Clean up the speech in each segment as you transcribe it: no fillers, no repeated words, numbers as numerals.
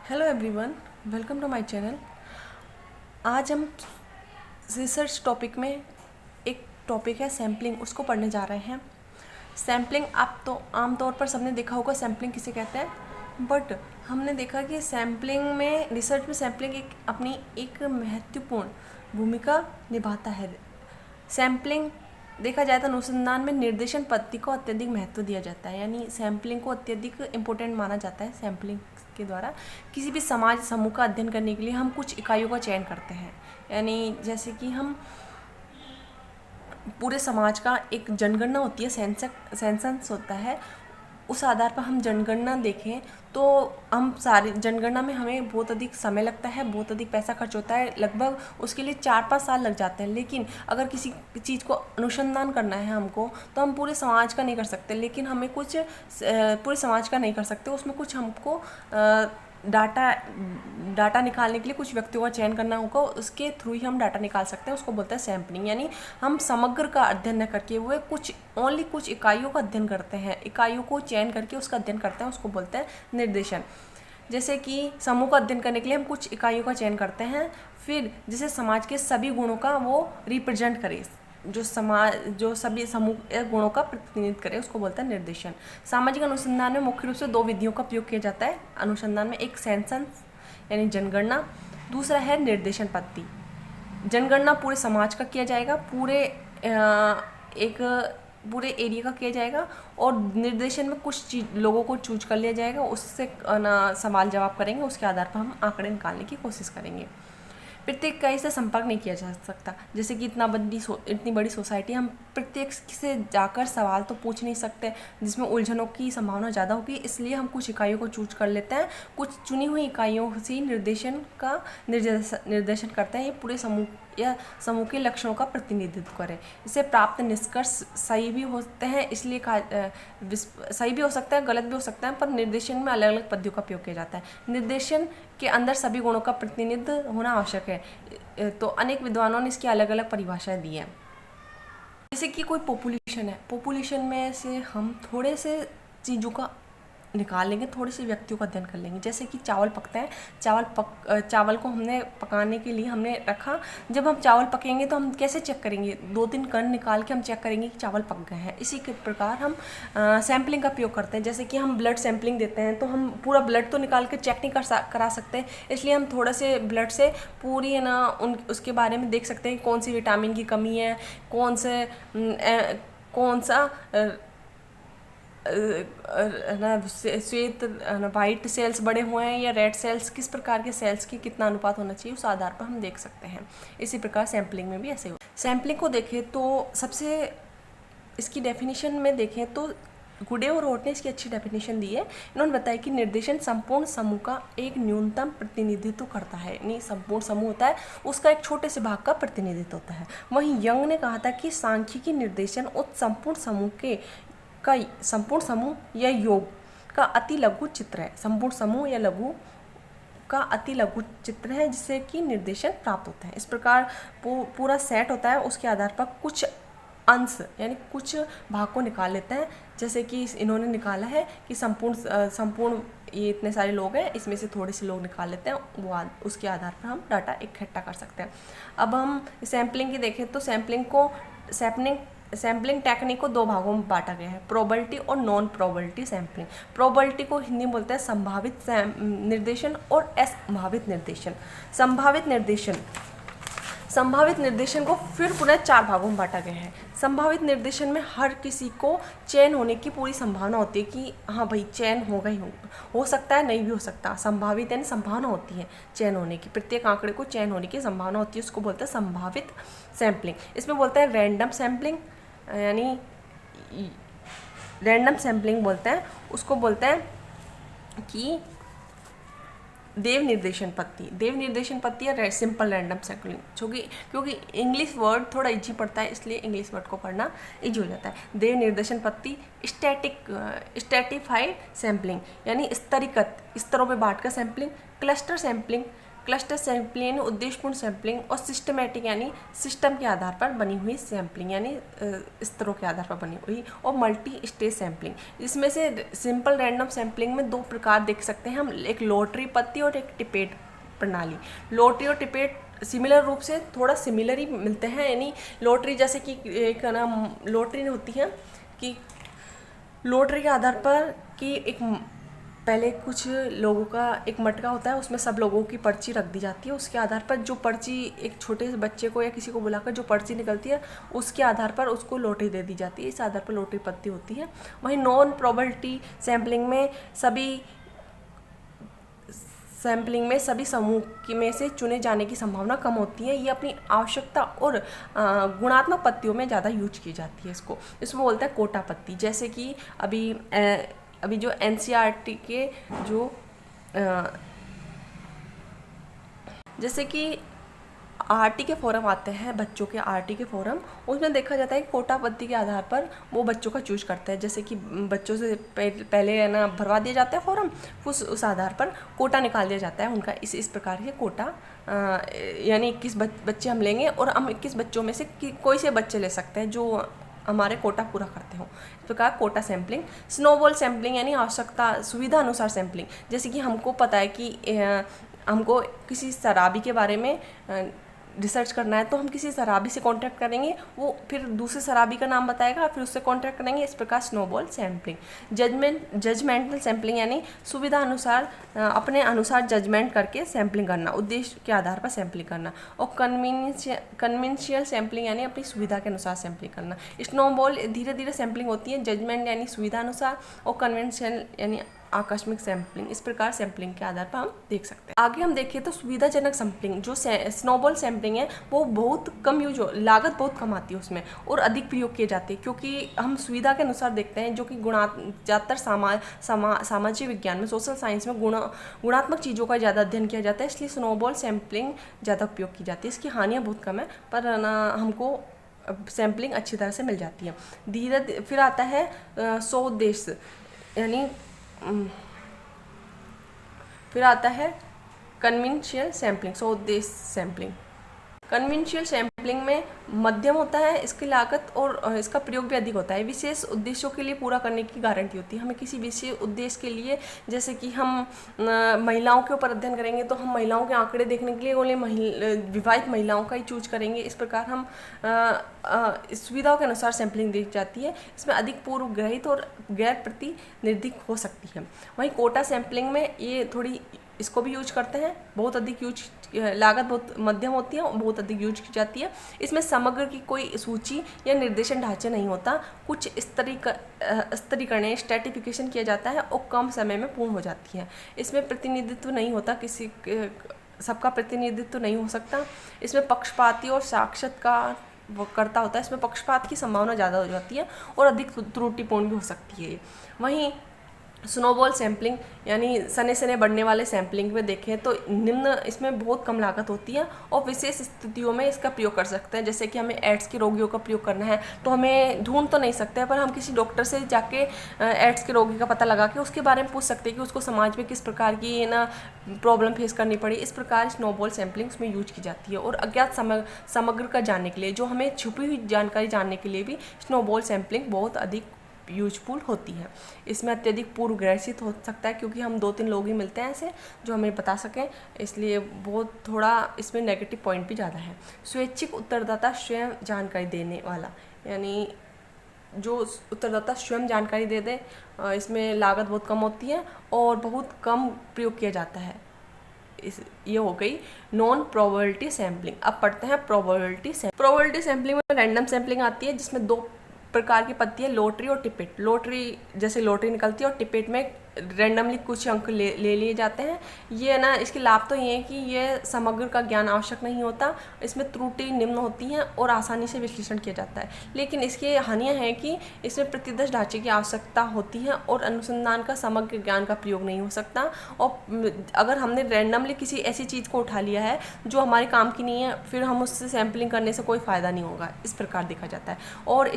Hello everyone, welcome to my channel. आज हम research topic में एक टॉपिक है सैम्पलिंग, उसको पढ़ने जा रहे हैं। सैम्पलिंग आप तो आमतौर पर सबने देखा होगा सैम्पलिंग किसे कहते हैं, बट हमने देखा कि सैम्पलिंग में, रिसर्च में सैम्पलिंग अपनी एक महत्वपूर्ण भूमिका निभाता है। सैम्पलिंग देखा जाए तो अनुसंधान में निर्देशन पद्धति को अत्यधिक महत्व दिया जाता है, यानी सैम्पलिंग को अत्यधिक इम्पोर्टेंट माना जाता है। सैम्पलिंग के द्वारा किसी भी समाज समूह का अध्ययन करने के लिए हम कुछ इकाइयों का चयन करते हैं, यानी जैसे कि हम पूरे समाज का एक जनगणना होती है, सेंसस होता है, उस आधार पर हम जनगणना देखें तो हम सारी जनगणना में हमें बहुत अधिक समय लगता है, बहुत अधिक पैसा खर्च होता है, लगभग उसके लिए 4-5 साल लग जाते हैं। लेकिन अगर किसी चीज़ को अनुसंधान करना है हमको, तो हम पूरे समाज का नहीं कर सकते, लेकिन हमें कुछ पूरे समाज का नहीं कर सकते, उसमें कुछ हमको डाटा निकालने के लिए कुछ व्यक्तियों का चयन करना होगा, उसके थ्रू ही हम डाटा निकाल सकते हैं। उसको बोलते हैं सैम्पलिंग, यानी हम समग्र का अध्ययन न करके हुए कुछ इकाइयों का अध्ययन करते हैं, इकाइयों को चयन करके उसका अध्ययन करते हैं, उसको बोलते हैं निर्देशन। जैसे कि समूह का अध्ययन करने के लिए हम कुछ इकाइयों का चयन करते हैं, फिर जैसे समाज के सभी गुणों का वो रिप्रेजेंट करे, जो सभी समूह गुणों का प्रतिनिधित्व करे, उसको बोलता है निर्देशन। सामाजिक अनुसंधान में मुख्य रूप से 2 विधियों का प्रयोग किया जाता है अनुसंधान में, एक सेंसस यानी जनगणना, दूसरा है निर्देशन पद्धति। जनगणना पूरे समाज का किया जाएगा, पूरे एरिया का किया जाएगा, और निर्देशन में कुछ लोगों को चूज कर लिया जाएगा, उससे सवाल जवाब करेंगे, उसके आधार पर हम आंकड़े निकालने की कोशिश करेंगे। प्रत्येक इकाई से संपर्क नहीं किया जा सकता, जैसे कि इतनी बड़ी सोसाइटी, हम प्रत्येक से जाकर सवाल तो पूछ नहीं सकते, जिसमें उलझनों की संभावना ज़्यादा होगी, इसलिए हम कुछ इकाइयों को चूज कर लेते हैं, कुछ चुनी हुई इकाइयों से निर्देशन करते हैं। ये पूरे समूह या समूह के लक्षणों का प्रतिनिधित्व करें। इससे प्राप्त निष्कर्ष सही भी होते हैं, इसलिए सही भी हो सकता है, गलत भी हो सकता है, पर निर्देशन में अलग अलग पद्धतियों का उपयोग किया जाता है। निर्देशन के अंदर सभी गुणों का प्रतिनिधित्व होना आवश्यक है, तो अनेक विद्वानों ने इसकी अलग अलग परिभाषाएं दी हैं। जैसे कि कोई पॉपुलेशन है, पॉपुलेशन में से हम थोड़े से चीज़ों का निकाल लेंगे, थोड़े से व्यक्तियों का अध्ययन कर लेंगे। जैसे कि चावल पकता है, चावल को हमने पकाने के लिए हमने रखा, जब हम चावल पकेंगे तो हम कैसे चेक करेंगे? 2-3 कण निकाल के हम चेक करेंगे कि चावल पक गए हैं। इसी के प्रकार हम सैम्पलिंग का उपयोग करते हैं। जैसे कि हम ब्लड सैम्पलिंग देते हैं, तो हम पूरा ब्लड तो निकाल के चेक नहीं करा सकते, इसलिए हम थोड़े से ब्लड से पूरी है ना उसके बारे में देख सकते हैं, कौन सी विटामिन की कमी है, कौन सा श्वेत वाइट सेल्स बड़े हुए हैं या रेड सेल्स, किस प्रकार के सेल्स की कितना अनुपात होना चाहिए, उस आधार पर हम देख सकते हैं। इसी प्रकार सैम्पलिंग में भी ऐसे हो। सैम्पलिंग को देखें तो सबसे इसकी डेफिनेशन में देखें तो गुडे और रोट ने इसकी अच्छी डेफिनेशन दी है। इन्होंने बताया कि निर्देशन संपूर्ण समूह का एक न्यूनतम प्रतिनिधित्व करता है, यानी संपूर्ण समूह होता है उसका एक छोटे से भाग का प्रतिनिधित्व होता है। वहीं यंग ने कहा था कि सांख्यिकी निर्देशन उस संपूर्ण समूह या योग का अति लघु चित्र है, संपूर्ण समूह या लघु का अति लघु चित्र है, जिससे कि निर्देशन प्राप्त होता है। इस प्रकार पूरा सेट होता है, उसके आधार पर कुछ अंश यानी कुछ भाग को निकाल लेते हैं। जैसे कि इन्होंने निकाला है कि संपूर्ण ये इतने सारे लोग हैं, इसमें से थोड़े से लोग निकाल लेते हैं, वो उसके आधार पर हम डाटा इकट्ठा कर सकते हैं। अब हम सैम्पलिंग की देखें तो सैम्पलिंग टेक्निक को 2 भागों में बांटा गया है, प्रोबेबिलिटी और नॉन प्रोबेबिलिटी सैम्पलिंग। प्रोबेबिलिटी को हिंदी में बोलते हैं संभावित निर्देशन और असंभावित निर्देशन। संभावित निर्देशन को फिर पुनः 4 भागों में बांटा गया है। संभावित निर्देशन में हर किसी को चयन होने की पूरी संभावना होती है कि हाँ भाई चयन होगा ही हो सकता है, नहीं भी हो सकता। संभावित यानी संभावना होती है चयन होने की, प्रत्येक आंकड़े को चयन होने की संभावना होती है, उसको बोलते हैं संभावित सैम्पलिंग। इसमें बोलते हैं रैंडम सैम्पलिंग, यानी रैंडम सैम्पलिंग बोलते हैं, उसको बोलते हैं कि देव निर्देशन पद्धति या सिंपल रैंडम सैम्पलिंग। क्योंकि इंग्लिश वर्ड थोड़ा इजी पड़ता है, इसलिए इंग्लिश वर्ड को पढ़ना इजी हो जाता है। देव निर्देशन पद्धति स्टैटिफाइड सैम्पलिंग, यानी स्तरीकृत स्तरों में बांट कर sampling. Cluster sampling cluster sampling यानी उद्देश्यपूर्ण सैम्पलिंग, और सिस्टमेटिक यानी सिस्टम के आधार पर बनी हुई सैम्पलिंग यानी स्तरों के आधार पर बनी हुई, और मल्टी स्टेज सैम्पलिंग। इसमें से सिंपल रैंडम सैम्पलिंग में दो प्रकार देख सकते हैं हम, एक लॉटरी पद्धति और एक टिपेट प्रणाली। लॉटरी और टिपेट सिमिलर रूप से थोड़ा सिमिलर ही मिलते हैं, यानी लॉटरी जैसे कि एक ना लॉटरी होती है कि लॉटरी के आधार पर कि एक पहले कुछ लोगों का एक मटका होता है, उसमें सब लोगों की पर्ची रख दी जाती है, उसके आधार पर जो पर्ची एक छोटे से बच्चे को या किसी को बुलाकर जो पर्ची निकलती है उसके आधार पर उसको लॉटरी दे दी जाती है, इस आधार पर लॉटरी पद्धति होती है। वहीं नॉन प्रोबेबिलिटी सैम्पलिंग में सभी समूह में से चुने जाने की संभावना कम होती है। ये अपनी आवश्यकता और गुणात्मक पद्धतियों में ज़्यादा यूज की जाती है। इसमें बोलते हैं कोटा पद्धति, जैसे कि अभी जो NCERT के जो जैसे कि RT के फॉरम आते हैं, बच्चों के RT के फॉरम, उसमें देखा जाता है कि कोटा पद्धति के आधार पर वो बच्चों का चूज करते हैं। जैसे कि बच्चों से पहले है ना भरवा दिया जाता है फॉरम, उस आधार पर कोटा निकाल दिया जाता है उनका। इस प्रकार के कोटा यानी 21 बच्चे हम लेंगे और हम 21 बच्चों में से कोई से बच्चे ले सकते हैं जो हमारे कोटा पूरा करते हो। इस प्रकार कोटा सैम्पलिंग। स्नोबॉल सैम्पलिंग यानी आवश्यकता सुविधा अनुसार सैम्पलिंग, जैसे कि हमको पता है कि हमको किसी शराबी के बारे में रिसर्च करना है, तो हम किसी शराबी से कांटेक्ट करेंगे, वो फिर दूसरे शराबी का नाम बताएगा, फिर उससे कांटेक्ट करेंगे। इस प्रकार स्नोबॉल सैम्पलिंग। जजमेंटल सैम्पलिंग यानी सुविधा अनुसार अपने अनुसार जजमेंट करके सैम्पलिंग करना, उद्देश्य के आधार पर सैम्पलिंग करना। और कन्वेंशियल सैम्पलिंग यानी अपनी सुविधा के अनुसार सैम्पलिंग करना। स्नोबॉल धीरे धीरे सैम्पलिंग होती है, जजमेंट यानी सुविधा अनुसार, और कन्वेंशियल यानी आकस्मिक सैम्पलिंग। इस प्रकार सैम्पलिंग के आधार पर हम देख सकते हैं। आगे हम देखें तो सुविधाजनक सैम्पलिंग, जो स्नोबॉल सैम्पलिंग है वो बहुत कम लागत बहुत कम आती है उसमें, और अधिक प्रयोग किए जाते हैं, क्योंकि हम सुविधा के अनुसार देखते हैं, जो कि ज़्यादातर सामाजिक विज्ञान में, सोशल साइंस में गुणात्मक चीज़ों का ज़्यादा अध्ययन किया जाता है, इसलिए स्नोबॉल सैम्पलिंग ज़्यादा उपयोग की जाती है। इसकी हानियाँ बहुत कम है, पर ना हमको सैम्पलिंग अच्छी तरह से मिल जाती है। धीरे फिर आता है स्वउद्देश्य यानी फिर आता है कन्वेंशियल सैम्पलिंग, स्वउद्देश्य सैम्पलिंग। कन्वेंशियल सैम्पलिंग में मध्यम होता है इसकी लागत, और इसका प्रयोग भी अधिक होता है। विशेष उद्देश्यों के लिए पूरा करने की गारंटी होती है। हमें किसी विशेष उद्देश्य के लिए, जैसे कि हम महिलाओं के ऊपर अध्ययन करेंगे, तो हम महिलाओं के आंकड़े देखने के लिए ओनली विवाहित महिलाओं का ही चूज करेंगे। इस प्रकार हम सुविधाओं के अनुसार सैम्पलिंग दी जाती है। इसमें अधिक पूर्व ग्रहित और गैर प्रतिनिधिक हो सकती है। वहीं कोटा सैम्पलिंग में ये थोड़ी इसको भी यूज करते हैं, बहुत अधिक लागत बहुत मध्यम होती है और बहुत अधिक यूज की जाती है। इसमें समग्र की कोई सूची या निर्देशन ढांचे नहीं होता, कुछ स्तरीकरण स्ट्रैटिफिकेशन किया जाता है और कम समय में पूर्ण हो जाती है। इसमें प्रतिनिधित्व नहीं होता, सबका प्रतिनिधित्व नहीं हो सकता। इसमें पक्षपाती और साक्षात्कार वो करता होता है, इसमें पक्षपात की संभावना ज़्यादा हो जाती है और अधिक त्रुटिपूर्ण भी हो सकती है। वहीं स्नोबॉल सैम्पलिंग यानी सने सने बढ़ने वाले सैम्पलिंग में देखें तो निम्न इसमें बहुत कम लागत होती है और विशेष स्थितियों में इसका प्रयोग कर सकते हैं। जैसे कि हमें एड्स के रोगियों का प्रयोग करना है, तो हमें ढूंढ तो नहीं सकते, पर हम किसी डॉक्टर से जाके एड्स के रोगी का पता लगा के उसके बारे में पूछ सकते हैं कि उसको समाज में किस प्रकार की ना प्रॉब्लम फेस करनी पड़ी। इस प्रकार स्नोबॉल सैम्पलिंग उसमें यूज की जाती है। और अज्ञात समग्र का जानने के लिए, जो हमें छुपी हुई जानकारी जानने के लिए भी स्नोबॉल सैम्पलिंग बहुत अधिक यूजफुल होती है। इसमें अत्यधिक पूर्व ग्रसित हो सकता है, क्योंकि हम 2-3 लोग ही मिलते हैं ऐसे जो हमें बता सकें, इसलिए बहुत थोड़ा इसमें नेगेटिव पॉइंट भी ज़्यादा है। स्वैच्छिक उत्तरदाता स्वयं जानकारी देने वाला, यानी जो उत्तरदाता स्वयं जानकारी दे दे, इसमें लागत बहुत कम होती है और बहुत कम प्रयोग किया जाता है। ये हो गई नॉन प्रोबेबिलिटी सैम्पलिंग। अब पढ़ते हैं प्रोबेबिलिटी सैम्पलिंग में रैंडम सैम्पलिंग आती है, जिसमें 2 प्रकार की पद्धति है, लॉटरी और टिपेट। लॉटरी जैसे लॉटरी निकलती है और टिपेट में रैंडमली कुछ अंक ले लिए जाते हैं। ये ना इसके लाभ तो ये है कि ये समग्र का ज्ञान आवश्यक नहीं होता, इसमें त्रुटि निम्न होती हैं और आसानी से विश्लेषण किया जाता है। लेकिन इसकी हानियां हैं कि इसमें प्रतिदर्श ढांचे की आवश्यकता होती है और अनुसंधान का समग्र ज्ञान का प्रयोग नहीं हो सकता। और अगर हमने रैंडमली किसी ऐसी चीज़ को उठा लिया है जो हमारे काम की नहीं है, फिर हम उससे सैम्पलिंग करने से कोई फ़ायदा नहीं होगा, इस प्रकार देखा जाता है। और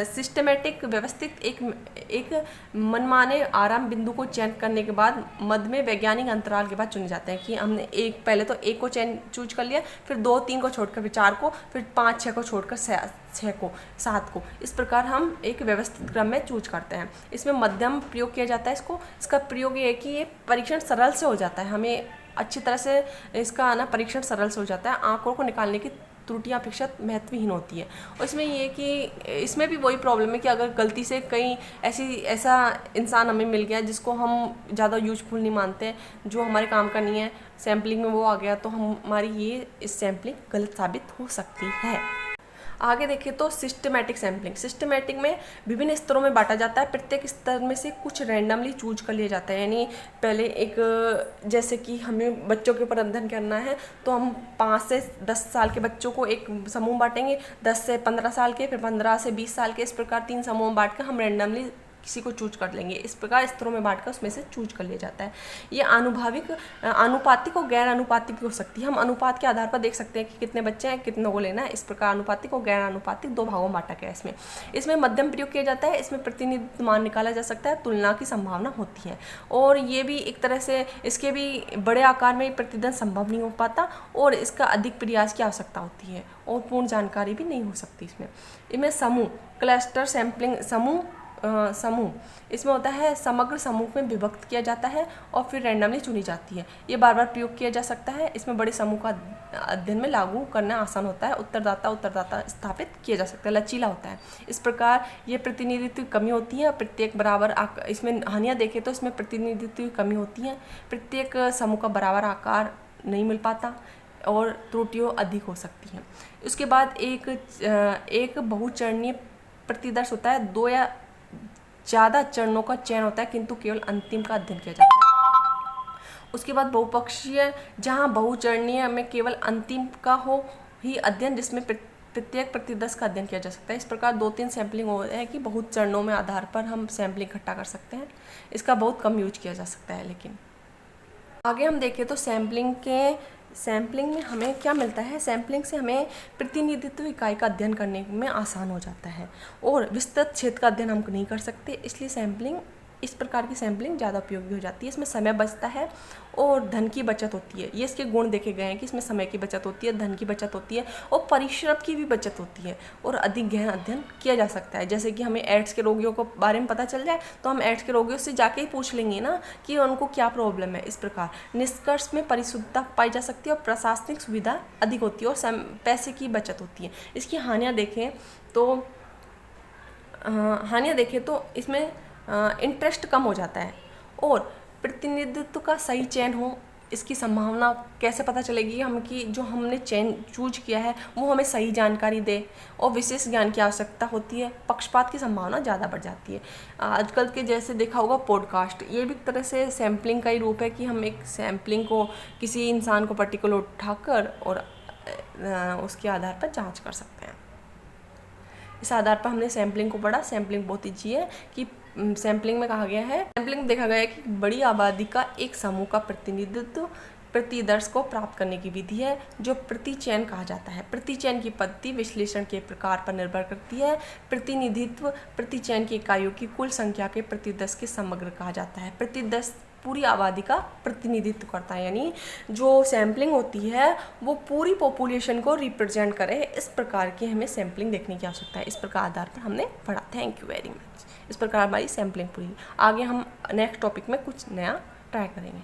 सिस्टमेटिक व्यवस्थित एक मनमाने आराम बिंदु को चयन करने के बाद मध्य में वैज्ञानिक अंतराल के बाद चुने जाते हैं कि हमने पहले तो एक को चूज कर लिया, फिर 2 3 को छोड़कर फिर 4 को, फिर 5 6 को छोड़कर 6 को, 7 को, इस प्रकार हम एक व्यवस्थित क्रम में चूज करते हैं। इसमें मध्यम प्रयोग किया जाता है। इसका प्रयोग ये है कि ये परीक्षण सरल से हो जाता है, हमें अच्छी तरह से इसका परीक्षण सरल से हो जाता है। आंकड़ों को निकालने की त्रुटियां अपेक्षित महत्वहीन होती है। और इसमें ये कि इसमें भी वही प्रॉब्लम है कि अगर गलती से कहीं ऐसा इंसान हमें मिल गया जिसको हम ज़्यादा यूजफुल नहीं मानते, जो हमारे काम का नहीं है, सैम्पलिंग में वो आ गया, तो हमारी इस सैम्पलिंग गलत साबित हो सकती है। आगे देखें तो सिस्टमैटिक सैम्पलिंग। सिस्टमैटिक में विभिन्न स्तरों में बांटा जाता है। प्रत्येक स्तर में से कुछ रैंडमली चूज कर लिया जाता है। यानी पहले जैसे कि हमें बच्चों के ऊपर अध्ययन करना है तो हम 5 से 10 साल के बच्चों को एक समूह बांटेंगे, 10 से 15 साल के, फिर 15 से 20 साल के, इस प्रकार 3 समूह में बांट कर हम रैंडमली किसी को चूज कर लेंगे। इस प्रकार स्तरों में बांटकर उसमें से चूज कर लिया जाता है। ये आनुपातिक और गैर आनुपातिक भी हो सकती है। हम अनुपात के आधार पर देख सकते हैं कि कितने बच्चे हैं, कितनों को लेना है। इस प्रकार आनुपातिक और गैर आनुपातिक 2 भागों में बांटा गया है। इसमें मध्यम प्रयोग किया जाता है। इसमें प्रतिनिधित्व मान निकाला जा सकता है, तुलना की संभावना होती है। और ये भी एक तरह से इसके भी बड़े आकार में प्रतिदन संभव नहीं हो पाता और इसका अधिक प्रयास की आवश्यकता होती है और पूर्ण जानकारी भी नहीं हो सकती। इसमें समूह क्लस्टर सैम्पलिंग समूह इसमें होता है, समग्र समूह में विभक्त किया जाता है और फिर रैंडमली चुनी जाती है। ये बार बार प्रयोग किया जा सकता है। इसमें बड़े समूह का अध्ययन में लागू करना आसान होता है। उत्तरदाता स्थापित किया जा सकता है, लचीला होता है। इस प्रकार ये प्रतिनिधित्व की कमी होती है। प्रत्येक बराबर इसमें हानियाँ देखें तो इसमें प्रतिनिधित्व की कमी होती है। प्रत्येक समूह का बराबर आकार नहीं मिल पाता और त्रुटियाँ अधिक हो सकती हैं। उसके बाद एक बहुचरणीय प्रतिदर्श होता है। 2 या ज़्यादा चरणों का चयन होता है किंतु केवल अंतिम का अध्ययन किया जाता है। उसके बाद बहुपक्षीय, जहाँ बहुचरणीय में केवल अंतिम का हो ही अध्ययन, जिसमें प्रत्येक प्रतिदर्श का अध्ययन किया जा सकता है। इस प्रकार 2-3 सैम्पलिंग हो है कि बहुत चरणों में आधार पर हम सैम्पलिंग इकट्ठा कर सकते हैं। इसका बहुत कम यूज किया जा सकता है। लेकिन आगे हम देखें तो सैम्पलिंग में हमें क्या मिलता है। सैम्पलिंग से हमें प्रतिनिधित्व इकाई का अध्ययन करने में आसान हो जाता है और विस्तृत क्षेत्र का अध्ययन हम नहीं कर सकते। इसलिए इस प्रकार की सैम्पलिंग ज़्यादा उपयोगी हो जाती है। इसमें समय बचता है और धन की बचत होती है। ये इसके गुण देखे गए हैं कि इसमें समय की बचत होती है, धन की बचत होती है और परिश्रम की भी बचत होती है और अधिक गहन अध्ययन किया जा सकता है। जैसे कि हमें एड्स के रोगियों को बारे में पता चल जाए तो हम एड्स के रोगियों से जाके ही पूछ लेंगे ना कि उनको क्या प्रॉब्लम है। इस प्रकार निष्कर्ष में परिशुद्धता पाई जा सकती है और प्रशासनिक सुविधा अधिक होती है और पैसे की बचत होती है। इसकी हानियाँ देखें तो इसमें इंटरेस्ट कम हो जाता है और प्रतिनिधित्व का सही चयन हो, इसकी संभावना कैसे पता चलेगी हम कि जो हमने चूज किया है वो हमें सही जानकारी दे और विशेष ज्ञान की आवश्यकता होती है। पक्षपात की संभावना ज़्यादा बढ़ जाती है। आजकल के जैसे देखा होगा पॉडकास्ट, ये भी एक तरह से सैम्पलिंग का ही रूप है कि हम एक सैम्पलिंग को किसी इंसान को पर्टिकुलर उठाकर और उसके आधार पर जाँच कर सकते हैं। इस आधार पर हमने सैम्पलिंग को पढ़ा। सैम्पलिंग बहुत ईजी है कि सैम्पलिंग में कहा गया है, सैम्पलिंग देखा गया है कि बड़ी आबादी का एक समूह का प्रतिनिधित्व प्रतिदर्श को प्राप्त करने की विधि है जो प्रतिचयन कहा जाता है। प्रतिचयन की पद्धति विश्लेषण के प्रकार पर निर्भर करती है। प्रतिनिधित्व प्रतिचयन की इकाइयों की कुल संख्या के प्रतिदर्श के समग्र कहा जाता है। प्रतिदर्श पूरी आबादी का प्रतिनिधित्व करता है, यानी जो सैम्पलिंग होती है वो पूरी पॉपुलेशन को रिप्रेजेंट करे। इस प्रकार की हमें सैम्पलिंग देखने की आवश्यकता है। इस प्रकार आधार पर हमने पढ़ा। Thank you very much. इस प्रकार हमारी सैम्पलिंग पूरी। आगे हम नेक्स्ट टॉपिक में कुछ नया ट्राई करेंगे।